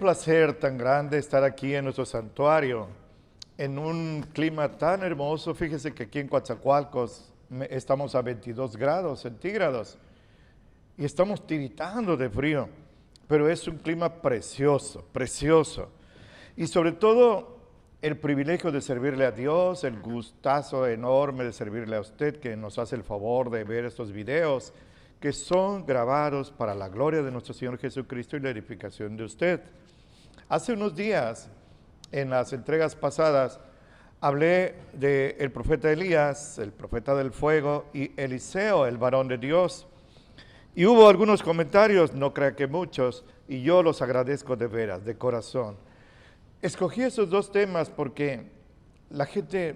placer tan grande estar aquí en nuestro santuario, en un clima tan hermoso. Fíjese que aquí en Coatzacoalcos estamos a 22 grados centígrados y estamos tiritando de frío, pero es un clima precioso, precioso. Y sobre todo el privilegio de servirle a Dios, el gustazo enorme de servirle a usted que nos hace el favor de ver estos videos que son grabados para la gloria de nuestro Señor Jesucristo y la edificación de usted. Hace unos días, en las entregas pasadas, hablé del profeta Elías, el profeta del fuego, y Eliseo, el varón de Dios. Y hubo algunos comentarios, no crea que muchos, y yo los agradezco de veras, de corazón. Escogí esos dos temas porque la gente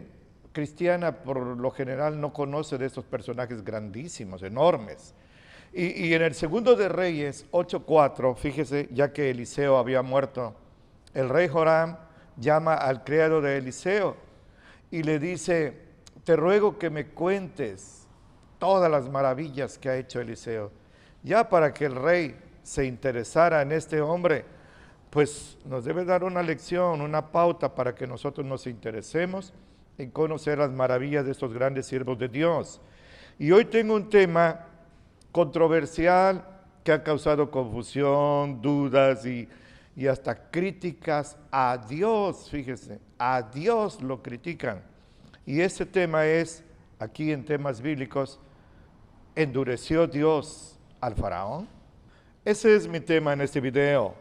cristiana por lo general no conoce de estos personajes grandísimos, enormes. Y en el segundo de Reyes 8:4, fíjese, ya que Eliseo había muerto, el rey Joram llama al criado de Eliseo y le dice: te ruego que me cuentes todas las maravillas que ha hecho Eliseo. Ya para que el rey se interesara en este hombre, pues nos debe dar una lección, una pauta para que nosotros nos interesemos en conocer las maravillas de estos grandes siervos de Dios. Y hoy tengo un tema controversial que ha causado confusión, dudas y hasta críticas a Dios. Fíjese, a Dios lo critican. Y ese tema es, aquí en temas bíblicos, ¿endureció Dios al faraón? Ese es mi tema en este video.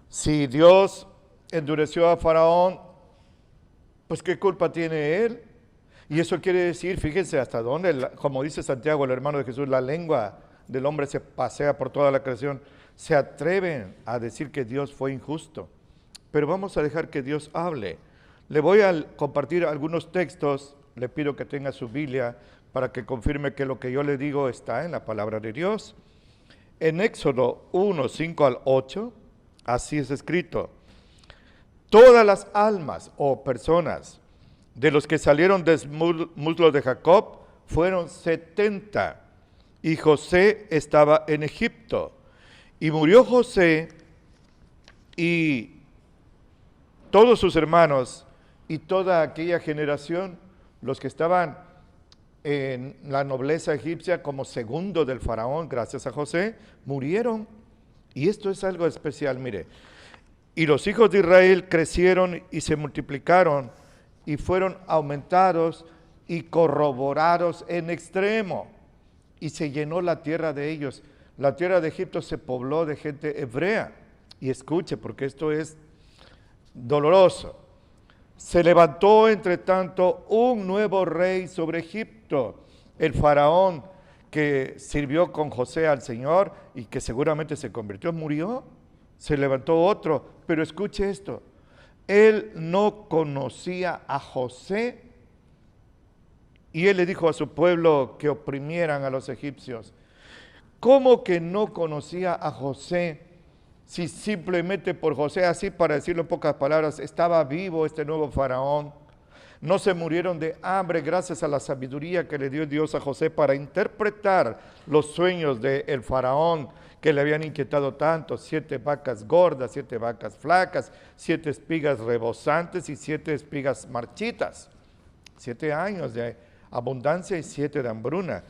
Si Dios endureció a faraón, pues ¿qué culpa tiene él? Y eso quiere decir, fíjense hasta dónde, como dice Santiago, el hermano de Jesús, la lengua del hombre se pasea por toda la creación. Se atreven a decir que Dios fue injusto. Pero vamos a dejar que Dios hable. Le voy a compartir algunos textos. Le pido que tenga su Biblia para que confirme que lo que yo le digo está en la palabra de Dios. En Éxodo 1, 5 al 8, así es escrito: todas las almas o personas de los que salieron del muslo de Jacob fueron 70, y José estaba en Egipto. Y murió José y todos sus hermanos y toda aquella generación, los que estaban en la nobleza egipcia como segundo del faraón, gracias a José, murieron. Y esto es algo especial, mire. Y los hijos de Israel crecieron y se multiplicaron y fueron aumentados y corroborados en extremo. Y se llenó la tierra de ellos. La tierra de Egipto se pobló de gente hebrea. Y escuche, porque esto es doloroso. Se levantó, entre tanto, un nuevo rey sobre Egipto, el faraón que sirvió con José al Señor y que seguramente se convirtió, murió. Se levantó otro, pero escuche esto: él no conocía a José y él le dijo a su pueblo que oprimieran a los egipcios. ¿Cómo que no conocía a José? Si simplemente por José, así para decirlo en pocas palabras, estaba vivo este nuevo faraón. No se murieron de hambre gracias a la sabiduría que le dio Dios a José para interpretar los sueños del faraón que le habían inquietado tanto: 7 vacas gordas, 7 vacas flacas, 7 espigas rebosantes y 7 espigas marchitas. 7 años de abundancia y 7 de hambruna.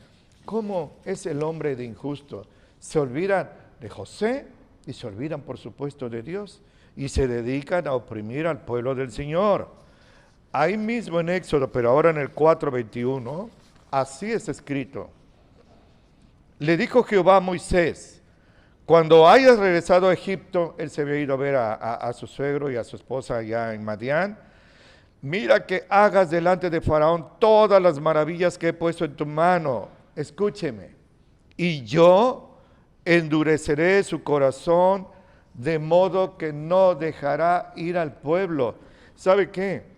¿Cómo es el hombre de injusto? Se olvidan de José y se olvidan, por supuesto, de Dios y se dedican a oprimir al pueblo del Señor. Ahí mismo en Éxodo, pero ahora en el 4:21, así es escrito: le dijo Jehová a Moisés, cuando hayas regresado a Egipto, él se había ido a ver a su suegro y a su esposa allá en Madián, mira que hagas delante de Faraón todas las maravillas que he puesto en tu mano. Escúcheme, y yo endureceré su corazón de modo que no dejará ir al pueblo. ¿Sabe qué?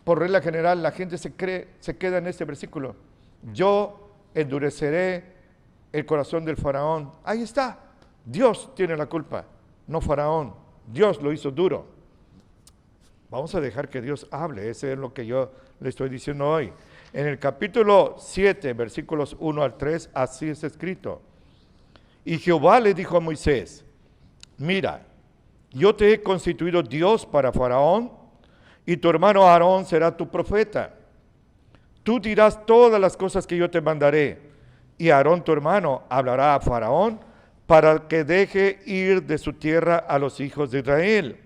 Por regla general la gente se queda en este versículo: yo endureceré el corazón del faraón. Ahí está, Dios tiene la culpa, no Faraón. Dios lo hizo duro. Vamos a dejar que Dios hable. Ese es lo que yo le estoy diciendo hoy. En el capítulo 7, versículos 1 al 3, así es escrito: y Jehová le dijo a Moisés: mira, Yo te he constituido Dios para Faraón, y tu hermano Aarón será tu profeta. Tú dirás todas las cosas que yo te mandaré, y Aarón tu hermano hablará a Faraón para que deje ir de su tierra a los hijos de Israel.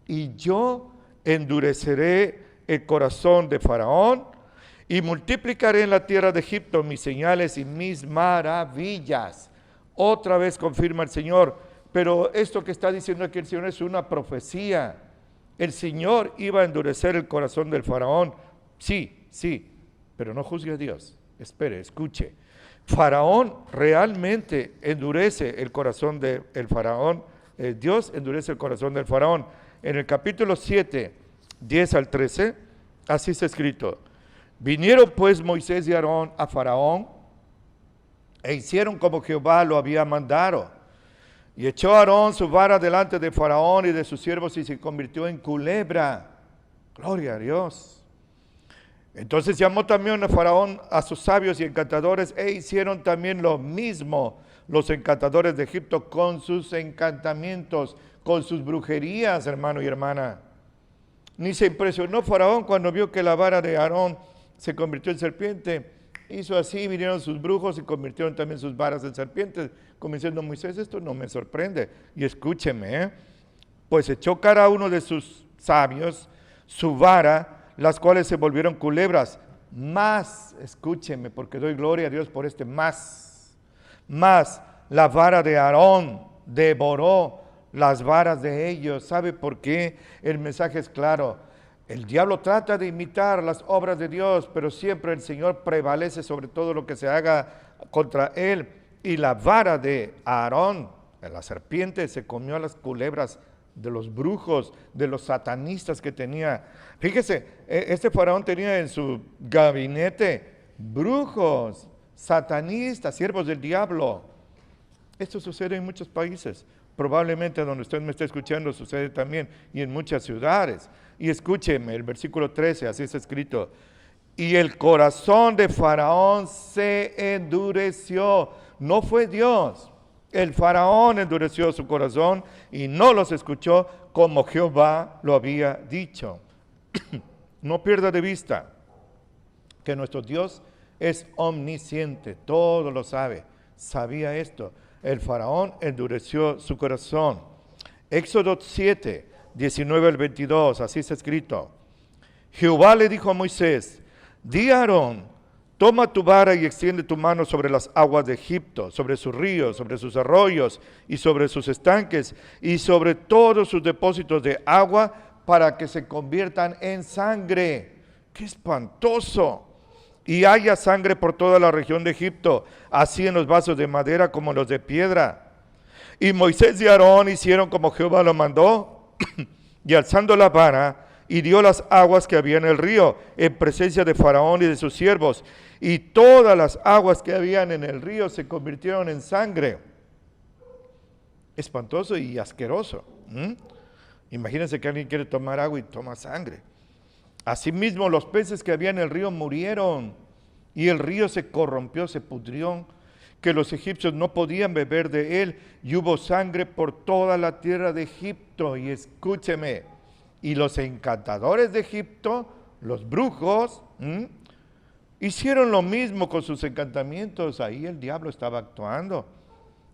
Y yo endureceré el corazón de Faraón y multiplicaré en la tierra de Egipto mis señales y mis maravillas. Otra vez confirma el Señor, pero esto que está diciendo aquí el Señor es una profecía. El Señor iba a endurecer el corazón del Faraón. Sí, pero no juzgue a Dios. Espere, escuche. Faraón realmente endurece el corazón del Faraón. Dios endurece el corazón del Faraón. En el capítulo 7, 10 al 13, así está escrito. Vinieron pues Moisés y Aarón a Faraón e hicieron como Jehová lo había mandado. Y echó Aarón su vara delante de Faraón y de sus siervos y se convirtió en culebra. Gloria a Dios. Entonces llamó también a Faraón a sus sabios y encantadores e hicieron también lo mismo los encantadores de Egipto con sus encantamientos, con sus brujerías, hermano y hermana. Ni se impresionó Faraón cuando vio que la vara de Aarón se convirtió en serpiente. Hizo así, vinieron sus brujos y convirtieron también sus varas en serpientes, como diciendo, Moisés, esto no me sorprende. Y escúcheme, pues echó cada uno de sus sabios su vara, las cuales se volvieron culebras. Más, escúcheme, porque doy gloria a Dios por más la vara de Aarón devoró las varas de ellos. ¿Sabe por qué? El mensaje es claro. El diablo trata de imitar las obras de Dios, pero siempre el Señor prevalece sobre todo lo que se haga contra él. Y la vara de Aarón, la serpiente, se comió a las culebras de los brujos, de los satanistas que tenía. Fíjese, este faraón tenía en su gabinete brujos, satanistas, siervos del diablo. Esto sucede en muchos países. Probablemente donde usted me está escuchando sucede también y en muchas ciudades. Y escúcheme, el versículo 13, así está escrito. Y el corazón de Faraón se endureció. No fue Dios. El Faraón endureció su corazón y no los escuchó como Jehová lo había dicho. No pierda de vista que nuestro Dios es omnisciente, todo lo sabe. Sabía esto. El Faraón endureció su corazón. Éxodo 7, 19 al 22, así está escrito. Jehová le dijo a Moisés, di a Aarón, toma tu vara y extiende tu mano sobre las aguas de Egipto, sobre sus ríos, sobre sus arroyos y sobre sus estanques y sobre todos sus depósitos de agua para que se conviertan en sangre. ¡Qué espantoso! Y haya sangre por toda la región de Egipto, así en los vasos de madera como en los de piedra. Y Moisés y Aarón hicieron como Jehová lo mandó, y alzando la vara, hirió las aguas que había en el río, en presencia de Faraón y de sus siervos, y todas las aguas que habían en el río se convirtieron en sangre. Espantoso y asqueroso. Imagínense que alguien quiere tomar agua y toma sangre. Asimismo, los peces que había en el río murieron, y el río se corrompió, se pudrió, que los egipcios no podían beber de él, y hubo sangre por toda la tierra de Egipto. Y escúcheme, y los encantadores de Egipto, los brujos, hicieron lo mismo con sus encantamientos. Ahí el diablo estaba actuando.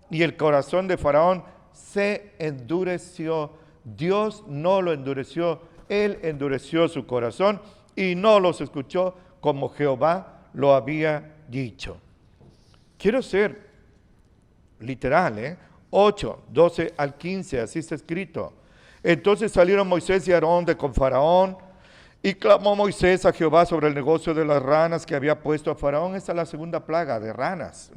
Y el corazón de Faraón se endureció. Dios no lo endureció, él endureció su corazón y no los escuchó como Jehová lo había dicho. Quiero ser literal, 8, 12 al 15, así está escrito. Entonces salieron Moisés y Aarón de con Faraón, y clamó Moisés a Jehová sobre el negocio de las ranas que había puesto a Faraón. Esta es la segunda plaga de ranas.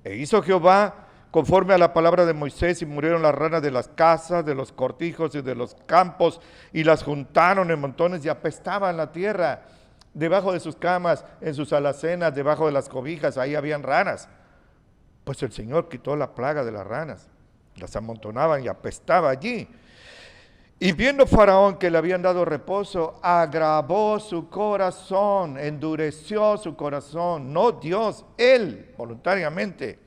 E hizo Jehová conforme a la palabra de Moisés, y murieron las ranas de las casas, de los cortijos y de los campos, y las juntaron en montones y apestaban la tierra. Debajo de sus camas, en sus alacenas, debajo de las cobijas, ahí habían ranas. Pues el Señor quitó la plaga de las ranas, las amontonaban y apestaba allí. Y viendo Faraón que le habían dado reposo, agravó su corazón, endureció su corazón, no Dios, él voluntariamente,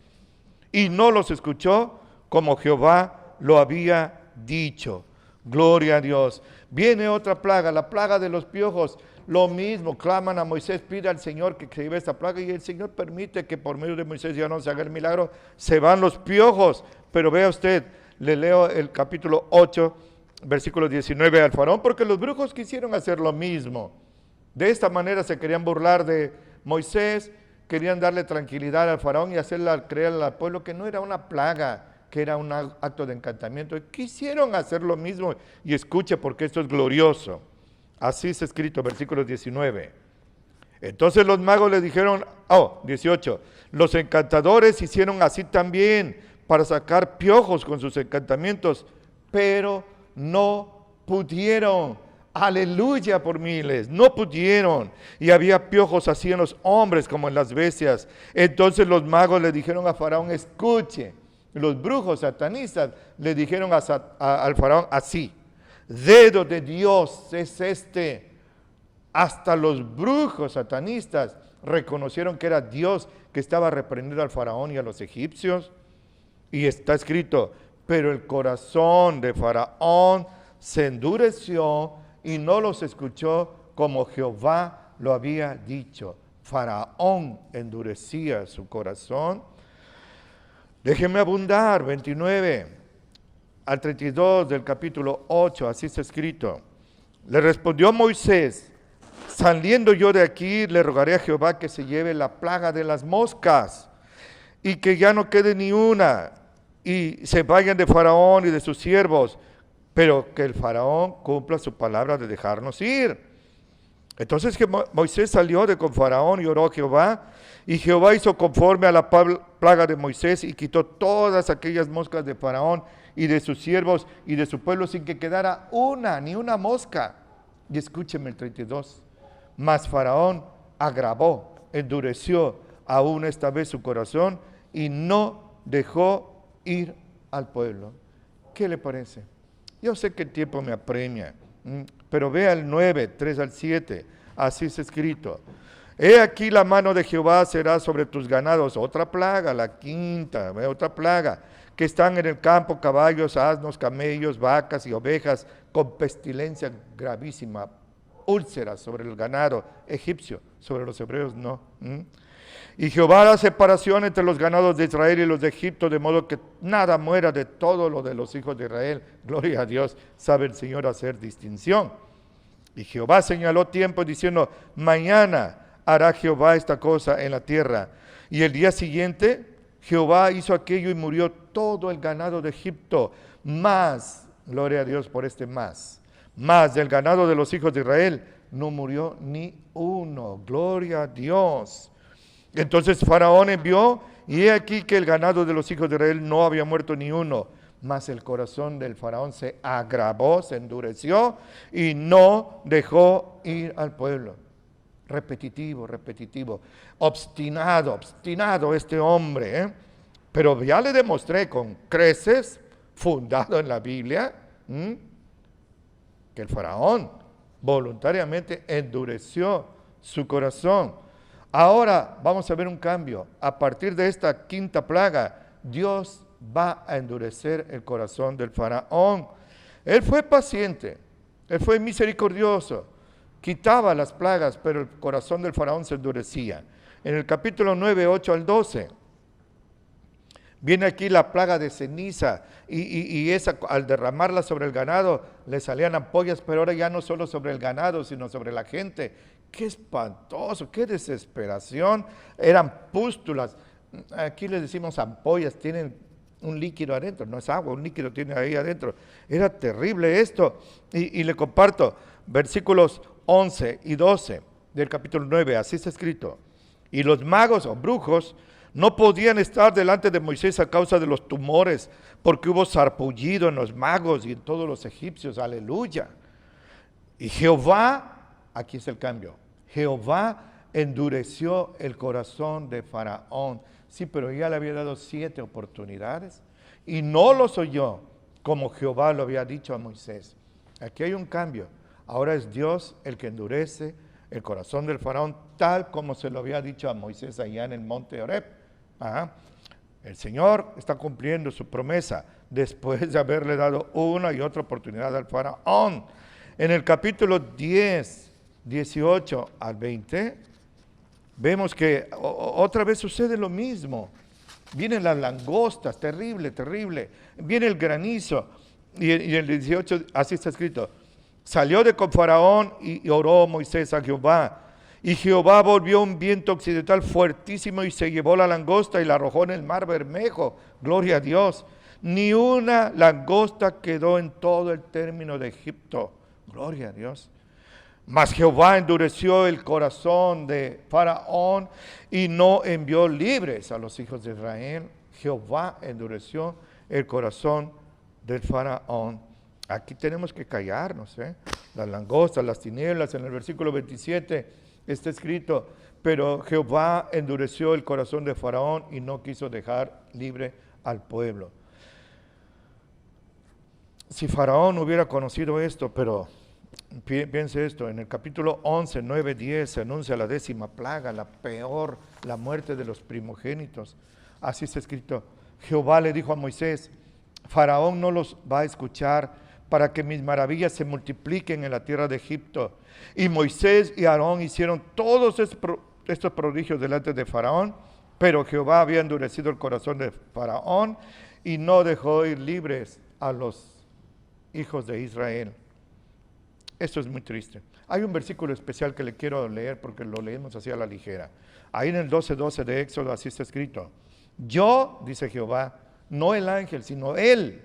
y no los escuchó como Jehová lo había dicho. Gloria a Dios. Viene otra plaga, la plaga de los piojos. Lo mismo, claman a Moisés, pide al Señor que lleve esta plaga y el Señor permite que por medio de Moisés ya no se haga el milagro, se van los piojos. Pero vea usted, le leo el capítulo 8, versículo 19 al faraón, porque los brujos quisieron hacer lo mismo. De esta manera se querían burlar de Moisés, querían darle tranquilidad al faraón y hacerle creer al pueblo que no era una plaga, que era un acto de encantamiento. Quisieron hacer lo mismo y escuche porque esto es glorioso. Así está escrito, versículo 19. Entonces los magos le dijeron, 18, los encantadores hicieron así también para sacar piojos con sus encantamientos, pero no pudieron. Aleluya por miles, no pudieron. Y había piojos así en los hombres como en las bestias. Entonces los magos le dijeron a Faraón, escuche. Los brujos satanistas le dijeron al faraón así, dedo de Dios es este. Hasta los brujos satanistas reconocieron que era Dios que estaba reprendiendo al faraón y a los egipcios. Y está escrito, pero el corazón de Faraón se endureció y no los escuchó como Jehová lo había dicho. Faraón endurecía su corazón. Déjeme abundar, 29 al 32 del capítulo 8, así está escrito. Le respondió Moisés, saliendo yo de aquí, le rogaré a Jehová que se lleve la plaga de las moscas y que ya no quede ni una y se vayan de Faraón y de sus siervos, pero que el Faraón cumpla su palabra de dejarnos ir. Entonces Moisés salió de con Faraón y oró a Jehová, y Jehová hizo conforme a la plaga de Moisés y quitó todas aquellas moscas de Faraón y de sus siervos y de su pueblo sin que quedara ni una mosca. Y escúcheme el 32. Mas Faraón agravó, endureció aún esta vez su corazón y no dejó ir al pueblo. ¿Qué le parece? Yo sé que el tiempo me apremia, pero vea el 9, 3 al 7, así es escrito. He aquí la mano de Jehová será sobre tus ganados, otra plaga, la quinta, otra plaga, que están en el campo, caballos, asnos, camellos, vacas y ovejas, con pestilencia gravísima, úlceras sobre el ganado egipcio, sobre los hebreos no. Y Jehová hará separación entre los ganados de Israel y los de Egipto, de modo que nada muera de todo lo de los hijos de Israel. Gloria a Dios, sabe el Señor hacer distinción. Y Jehová señaló tiempo diciendo, mañana hará Jehová esta cosa en la tierra. Y el día siguiente Jehová hizo aquello y murió todo el ganado de Egipto. Más, gloria a Dios por más del ganado de los hijos de Israel no murió ni uno. Gloria a Dios. Entonces Faraón envió, y he aquí que el ganado de los hijos de Israel no había muerto ni uno, mas el corazón del Faraón se agravó, se endureció, y no dejó ir al pueblo. Repetitivo, obstinado este hombre, pero ya le demostré con creces, fundado en la Biblia, que el Faraón voluntariamente endureció su corazón. Ahora vamos a ver un cambio. A partir de esta quinta plaga, Dios va a endurecer el corazón del Faraón. Él fue paciente, él fue misericordioso, quitaba las plagas, pero el corazón del Faraón se endurecía. En el capítulo 9, 8 al 12, viene aquí la plaga de ceniza y esa, al derramarla sobre el ganado le salían ampollas, pero ahora ya no solo sobre el ganado, sino sobre la gente. Qué espantoso, qué desesperación. Eran pústulas. Aquí les decimos ampollas, tienen un líquido adentro, no es agua, un líquido tiene ahí adentro. Era terrible esto. Y le comparto versículos 11 y 12 del capítulo 9, así está escrito. Y los magos o brujos no podían estar delante de Moisés a causa de los tumores, porque hubo sarpullido en los magos y en todos los egipcios. Aleluya. Y Jehová, aquí es el cambio, Jehová endureció el corazón de Faraón. Sí, pero ya le había dado 7 oportunidades y no los oyó como Jehová lo había dicho a Moisés. Aquí hay un cambio. Ahora es Dios el que endurece el corazón del Faraón, tal como se lo había dicho a Moisés allá en el monte Horeb. El Señor está cumpliendo su promesa después de haberle dado una y otra oportunidad al faraón. En el capítulo 10, 18 al 20, vemos que otra vez sucede lo mismo. Vienen las langostas, terrible, terrible. Viene el granizo. Y en el 18, así está escrito. Salió de con Faraón y oró Moisés a Jehová. Y Jehová volvió un viento occidental fuertísimo y se llevó la langosta y la arrojó en el mar Bermejo. Gloria a Dios. Ni una langosta quedó en todo el término de Egipto. Gloria a Dios. Mas Jehová endureció el corazón de Faraón y no envió libres a los hijos de Israel. Jehová endureció el corazón del Faraón. Aquí tenemos que callarnos, Las langostas, las tinieblas, en el versículo 27 está escrito, pero Jehová endureció el corazón de Faraón y no quiso dejar libre al pueblo. Si Faraón hubiera conocido esto, pero piense esto, en el capítulo 11, 9, 10 se anuncia la 10ª plaga, la peor, la muerte de los primogénitos. Así está escrito. Jehová le dijo a Moisés, Faraón no los va a escuchar para que mis maravillas se multipliquen en la tierra de Egipto. Y Moisés y Aarón hicieron todos estos prodigios delante de Faraón, pero Jehová había endurecido el corazón de Faraón y no dejó ir libres a los hijos de Israel. Esto es muy triste. Hay un versículo especial que le quiero leer porque lo leemos así a la ligera. Ahí en el 12:12 de Éxodo así está escrito. Yo, dice Jehová, no el ángel, sino él,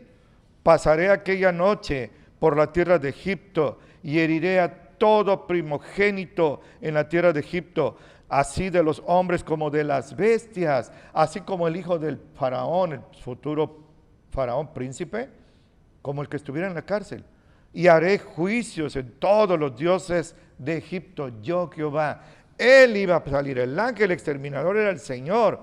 pasaré aquella noche por la tierra de Egipto y heriré a todo primogénito en la tierra de Egipto, así de los hombres como de las bestias, así como el hijo del faraón, el futuro faraón príncipe, como el que estuviera en la cárcel. Y haré juicios en todos los dioses de Egipto, yo Jehová. Él iba a salir, el ángel exterminador era el Señor,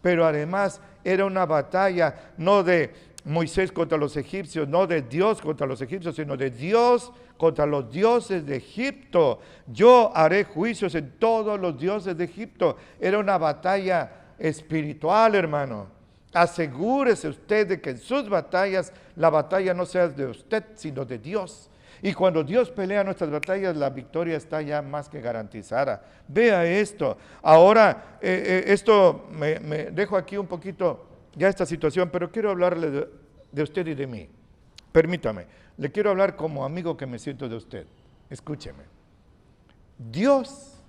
pero además era una batalla no de Moisés contra los egipcios, no de Dios contra los egipcios, sino de Dios contra los dioses de Egipto. Yo haré juicios en todos los dioses de Egipto. Era una batalla espiritual, hermano. Asegúrese usted de que en sus batallas, la batalla no sea de usted, sino de Dios. Y cuando Dios pelea nuestras batallas, la victoria está ya más que garantizada. Vea esto. Ahora, esto me dejo aquí un poquito ya esta situación, pero quiero hablarle de usted y de mí. Permítame, le quiero hablar como amigo que me siento de usted. Escúcheme. Dios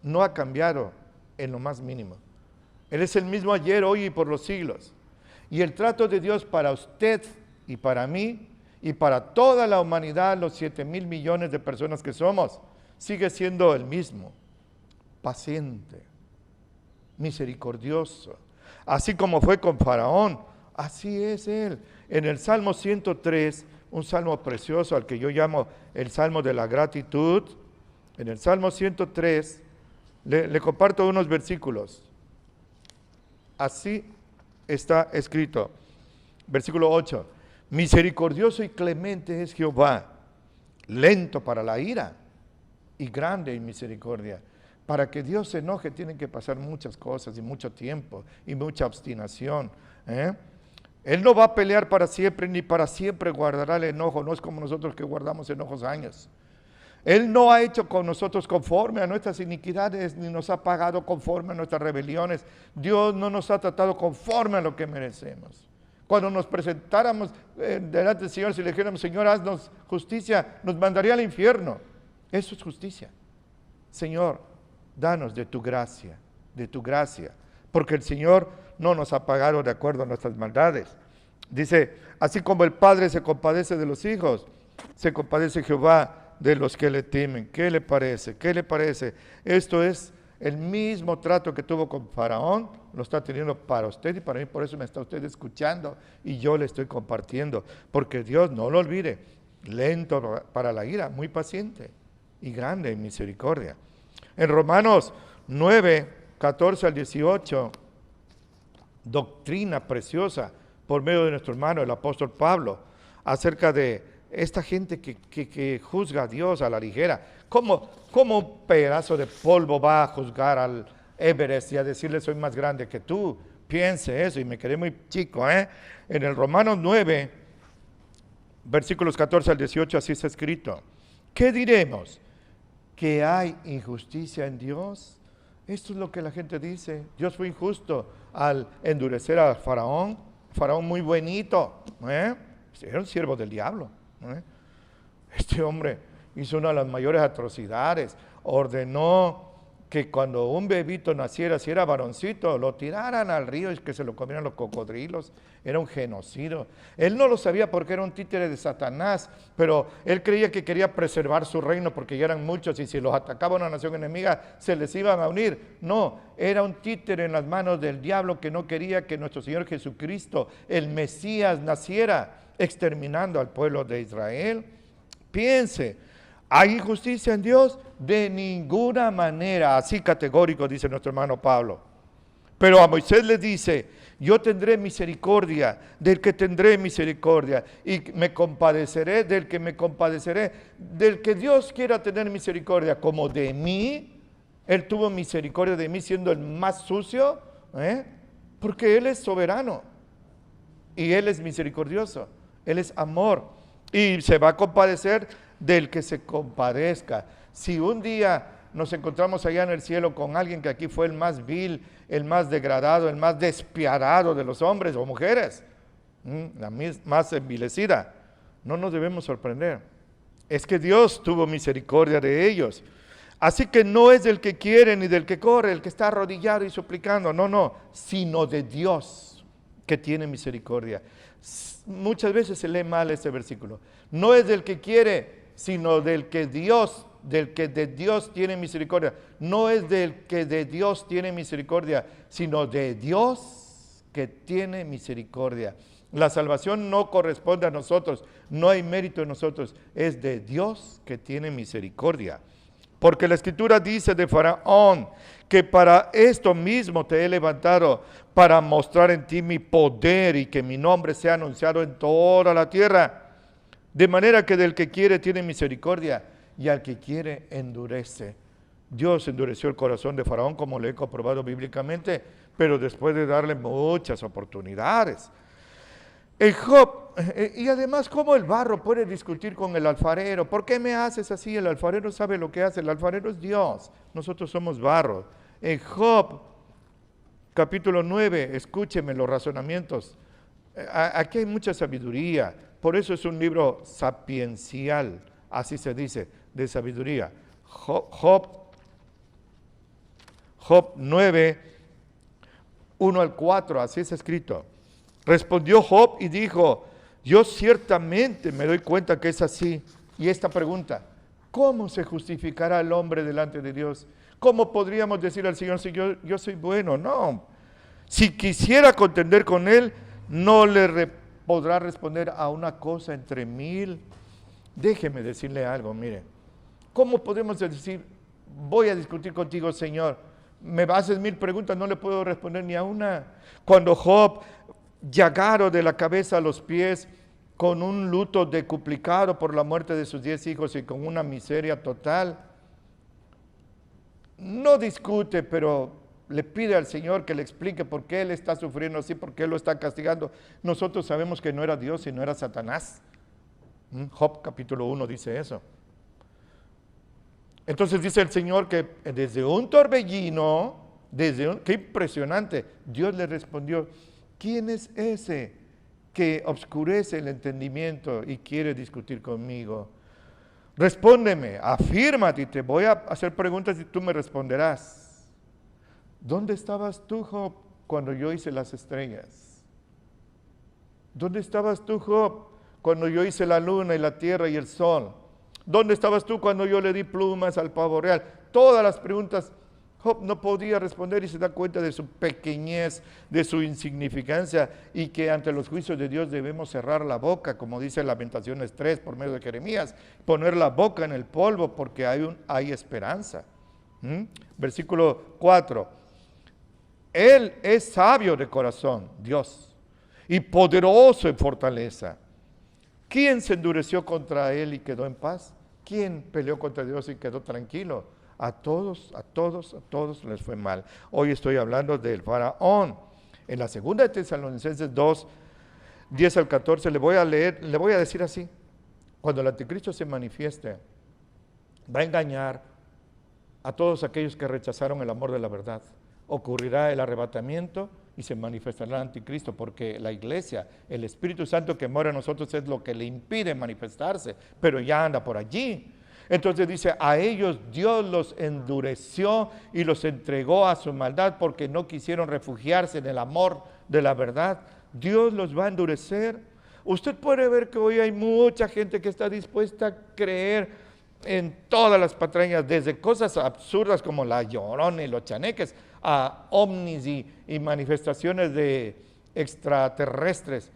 no ha cambiado en lo más mínimo. Él es el mismo ayer, hoy y por los siglos. Y el trato de Dios para usted y para mí y para toda la humanidad, los 7,000 millones de personas que somos, sigue siendo el mismo. Paciente, misericordioso. Así como fue con Faraón, así es Él. En el Salmo 103, un salmo precioso al que yo llamo el Salmo de la gratitud, en el Salmo 103, le comparto unos versículos. Así está escrito, versículo 8, misericordioso y clemente es Jehová, lento para la ira y grande en misericordia. Para que Dios se enoje tienen que pasar muchas cosas y mucho tiempo y mucha obstinación. Él no va a pelear para siempre, ni para siempre guardará el enojo. No es como nosotros que guardamos enojos años. Él no ha hecho con nosotros conforme a nuestras iniquidades, ni nos ha pagado conforme a nuestras rebeliones. Dios no nos ha tratado conforme a lo que merecemos. Cuando nos presentáramos delante del Señor, si le dijéramos, Señor, haznos justicia, nos mandaría al infierno. Eso es justicia. Señor, danos de tu gracia, porque el Señor no nos ha pagado de acuerdo a nuestras maldades. Dice, así como el Padre se compadece de los hijos, se compadece Jehová de los que le temen. ¿Qué le parece? ¿Qué le parece? Esto es el mismo trato que tuvo con Faraón, lo está teniendo para usted y para mí, por eso me está usted escuchando y yo le estoy compartiendo, porque Dios, no lo olvide, lento para la ira, muy paciente y grande en misericordia. En Romanos 9, 14 al 18, doctrina preciosa por medio de nuestro hermano, el apóstol Pablo, acerca de esta gente que juzga a Dios a la ligera. ¿Cómo un pedazo de polvo va a juzgar al Everest y a decirle soy más grande que tú? Piense eso, y me quedé muy chico, En el Romanos 9, versículos 14 al 18, así está escrito. ¿Qué diremos? ¿Que hay injusticia en Dios? Esto es lo que la gente dice. Dios fue injusto al endurecer a Faraón. Faraón muy buenito, era un siervo del diablo. Este hombre hizo una de las mayores atrocidades. Ordenó que cuando un bebito naciera, si era varoncito, lo tiraran al río y que se lo comieran los cocodrilos. Era un genocidio. Él no lo sabía porque era un títere de Satanás, pero él creía que quería preservar su reino porque ya eran muchos y si los atacaba una nación enemiga se les iban a unir. No, era un títere en las manos del diablo que no quería que nuestro Señor Jesucristo, el Mesías, naciera, exterminando al pueblo de Israel. Piense, ¿hay injusticia en Dios? De ninguna manera, así categórico dice nuestro hermano Pablo. Pero a Moisés le dice, yo tendré misericordia del que tendré misericordia y me compadeceré del que me compadeceré, del que Dios quiera tener misericordia, como de mí. Él tuvo misericordia de mí siendo el más sucio, porque Él es soberano y Él es misericordioso, Él es amor y se va a compadecer del que se compadezca. Si un día nos encontramos allá en el cielo con alguien que aquí fue el más vil, el más degradado, el más despiadado de los hombres o mujeres, la más envilecida, no nos debemos sorprender. Es que Dios tuvo misericordia de ellos. Así que no es del que quiere ni del que corre, el que está arrodillado y suplicando, no, sino de Dios que tiene misericordia. Muchas veces se lee mal este versículo. No es del que quiere, sino del que de Dios tiene misericordia. No es del que de Dios tiene misericordia, sino de Dios que tiene misericordia. La salvación no corresponde a nosotros, no hay mérito en nosotros, es de Dios que tiene misericordia. Porque la Escritura dice de Faraón que para esto mismo te he levantado, para mostrar en ti mi poder y que mi nombre sea anunciado en toda la tierra. De manera que del que quiere tiene misericordia y al que quiere endurece. Dios endureció el corazón de Faraón, como le he comprobado bíblicamente, pero después de darle muchas oportunidades. El Job, y además, ¿cómo el barro puede discutir con el alfarero? ¿Por qué me haces así? El alfarero sabe lo que hace, el alfarero es Dios, nosotros somos barro. En Job, capítulo 9, escúcheme los razonamientos. Aquí hay mucha sabiduría, por eso es un libro sapiencial, así se dice, de sabiduría. Job 9, 1 al 4, así es escrito. Respondió Job y dijo, yo ciertamente me doy cuenta que es así. Y esta pregunta, ¿cómo se justificará el hombre delante de Dios? ¿Cómo podríamos decir al Señor, si yo soy bueno? No. Si quisiera contender con Él, no le podrá responder a una cosa entre mil. Déjeme decirle algo, mire. ¿Cómo podemos decir, voy a discutir contigo, Señor? Me haces 1000 preguntas, no le puedo responder ni a una. Cuando Job, llagado de la cabeza a los pies, con un luto decuplicado por la muerte de sus 10 hijos y con una miseria total, no discute, pero le pide al Señor que le explique por qué él está sufriendo así, por qué lo está castigando. Nosotros sabemos que no era Dios, sino era Satanás. Job capítulo 1 dice eso. Entonces dice el Señor que desde un torbellino, qué impresionante, Dios le respondió, ¿quién es ese que obscurece el entendimiento y quiere discutir conmigo? Respóndeme, afírmate y te voy a hacer preguntas y tú me responderás. ¿Dónde estabas tú, Job, cuando yo hice las estrellas? ¿Dónde estabas tú, Job, cuando yo hice la luna y la tierra y el sol? ¿Dónde estabas tú cuando yo le di plumas al pavo real? Todas las preguntas Job no podía responder y se da cuenta de su pequeñez, de su insignificancia y que ante los juicios de Dios debemos cerrar la boca, como dice Lamentaciones 3 por medio de Jeremías, poner la boca en el polvo porque hay esperanza. Versículo 4. Él es sabio de corazón, Dios, y poderoso en fortaleza. ¿Quién se endureció contra él y quedó en paz? ¿Quién peleó contra Dios y quedó tranquilo? A todos les fue mal. Hoy estoy hablando del Faraón. En la segunda de Tesalonicenses 2, 10 al 14, le voy a decir así. Cuando el anticristo se manifieste, va a engañar a todos aquellos que rechazaron el amor de la verdad. Ocurrirá el arrebatamiento y se manifestará el anticristo, porque la iglesia, el Espíritu Santo que mora en nosotros es lo que le impide manifestarse, pero ya anda por allí. Entonces dice, a ellos Dios los endureció y los entregó a su maldad porque no quisieron refugiarse en el amor de la verdad. Dios los va a endurecer. Usted puede ver que hoy hay mucha gente que está dispuesta a creer en todas las patrañas, desde cosas absurdas como la Llorona y los chaneques, a ovnis y manifestaciones de extraterrestres.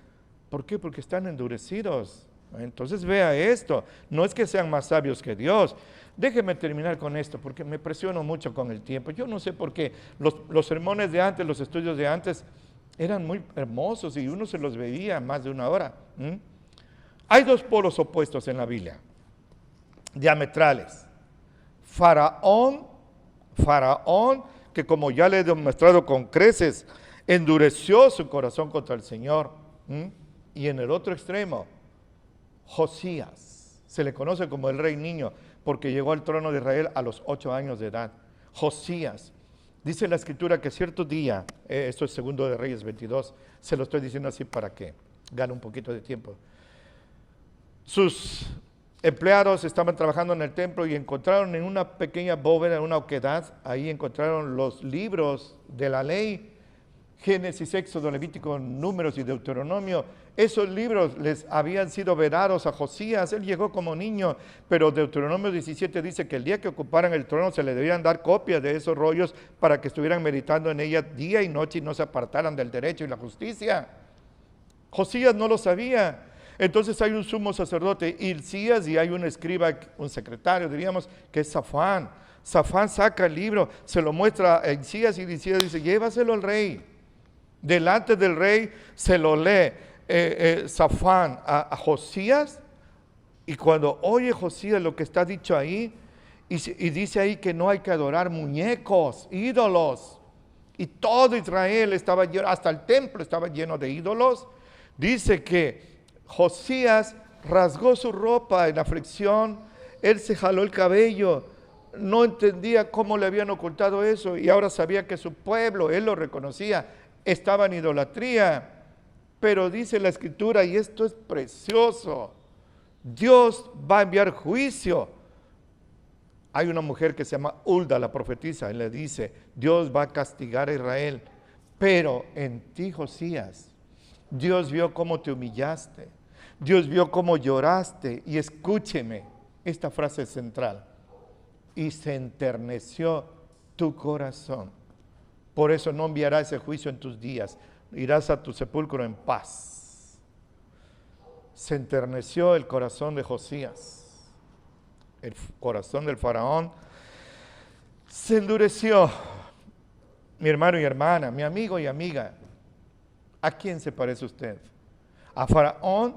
¿Por qué? Porque están endurecidos. Entonces vea esto, no es que sean más sabios que Dios. Déjeme terminar con esto, porque me presiono mucho con el tiempo. Yo no sé por qué los sermones de antes, los estudios de antes, eran muy hermosos y uno se los veía más de una hora. Hay dos polos opuestos en la Biblia, diametrales. Faraón, que como ya le he demostrado con creces, endureció su corazón contra el Señor. Y en el otro extremo, Josías, se le conoce como el rey niño, porque llegó al trono de Israel a los 8 años de edad. Josías, dice la Escritura que cierto día, esto es segundo de Reyes 22, se lo estoy diciendo así para que gane un poquito de tiempo. Sus empleados estaban trabajando en el templo y encontraron en una pequeña bóveda, en una oquedad, ahí encontraron los libros de la ley, Génesis, Éxodo, Levítico, Números y Deuteronomio. Esos libros les habían sido vedados a Josías, él llegó como niño, pero Deuteronomio 17 dice que el día que ocuparan el trono se le debían dar copias de esos rollos para que estuvieran meditando en ella día y noche y no se apartaran del derecho y la justicia. Josías no lo sabía. Entonces hay un sumo sacerdote, Hilcías, y hay un escriba, un secretario, diríamos, que es Safán. Safán saca el libro, se lo muestra a Hilcías y Hilcías dice, llévaselo al rey. Delante del rey se lo lee Safán a Josías, y cuando oye Josías lo que está dicho ahí, y dice ahí que no hay que adorar muñecos, ídolos, y todo Israel estaba lleno, hasta el templo estaba lleno de ídolos, dice que Josías rasgó su ropa en aflicción, él se jaló el cabello, no entendía cómo le habían ocultado eso, y ahora sabía que su pueblo, él lo reconocía, estaba en idolatría. Pero dice la Escritura, y esto es precioso, Dios va a enviar juicio. Hay una mujer que se llama Hulda, la profetisa, y le dice, Dios va a castigar a Israel, pero en ti, Josías, Dios vio cómo te humillaste, Dios vio cómo lloraste, y escúcheme, esta frase es central, y se enterneció tu corazón. Por eso no enviará ese juicio en tus días, irás a tu sepulcro en paz. Se enterneció el corazón de Josías, el corazón del faraón se endureció. Mi hermano y hermana, mi amigo y amiga, ¿a quién se parece usted? ¿A Faraón?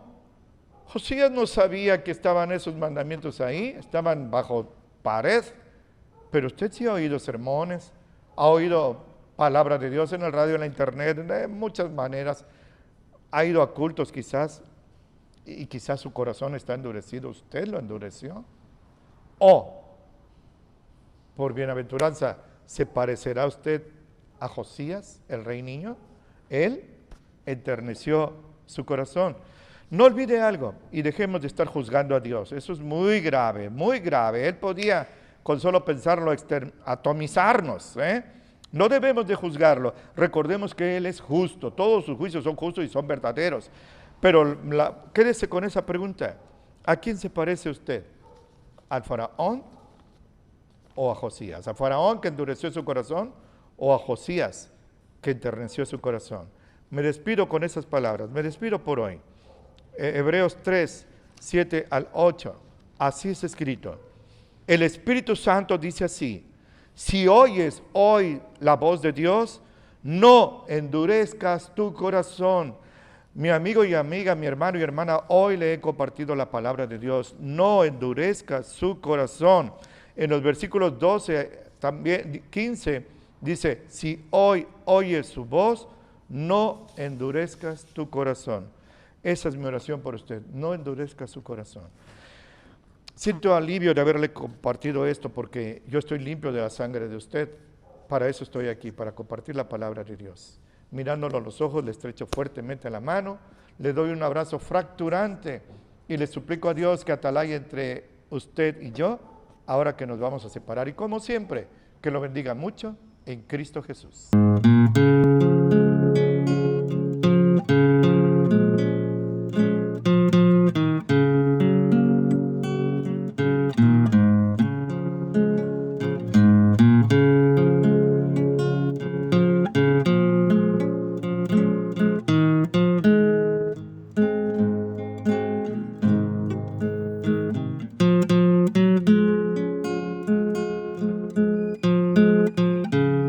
Josías no sabía que estaban esos mandamientos ahí, estaban bajo pared, pero usted sí ha oído sermones, ha oído palabra de Dios en el radio, en la internet, de muchas maneras, ha ido a cultos quizás, y quizás su corazón está endurecido, usted lo endureció. O, por bienaventuranza, ¿se parecerá usted a Josías, el rey niño? Él enterneció su corazón. No olvide algo y dejemos de estar juzgando a Dios. Eso es muy grave, muy grave. Él podía, con solo pensarlo, atomizarnos. No debemos de juzgarlo. Recordemos que Él es justo. Todos sus juicios son justos y son verdaderos. Pero quédese con esa pregunta. ¿A quién se parece usted? ¿Al faraón o a Josías? ¿A faraón que endureció su corazón o a Josías que enterneció su corazón? Me despido con esas palabras. Me despido por hoy. Hebreos 3, 7 al 8. Así es escrito. El Espíritu Santo dice así: si oyes hoy la voz de Dios, no endurezcas tu corazón. Mi amigo y amiga, mi hermano y hermana, hoy le he compartido la palabra de Dios. No endurezcas su corazón. En los versículos 12, también 15, dice: si hoy oyes su voz, No endurezcas tu corazón. Esa es mi oración por usted. No endurezca su corazón. Siento alivio de haberle compartido esto porque yo estoy limpio de la sangre de usted. Para eso estoy aquí, para compartir la palabra de Dios. Mirándolo a los ojos, le estrecho fuertemente la mano, le doy un abrazo fracturante y le suplico a Dios que atalaye entre usted y yo, ahora que nos vamos a separar. Y como siempre, que lo bendiga mucho en Cristo Jesús.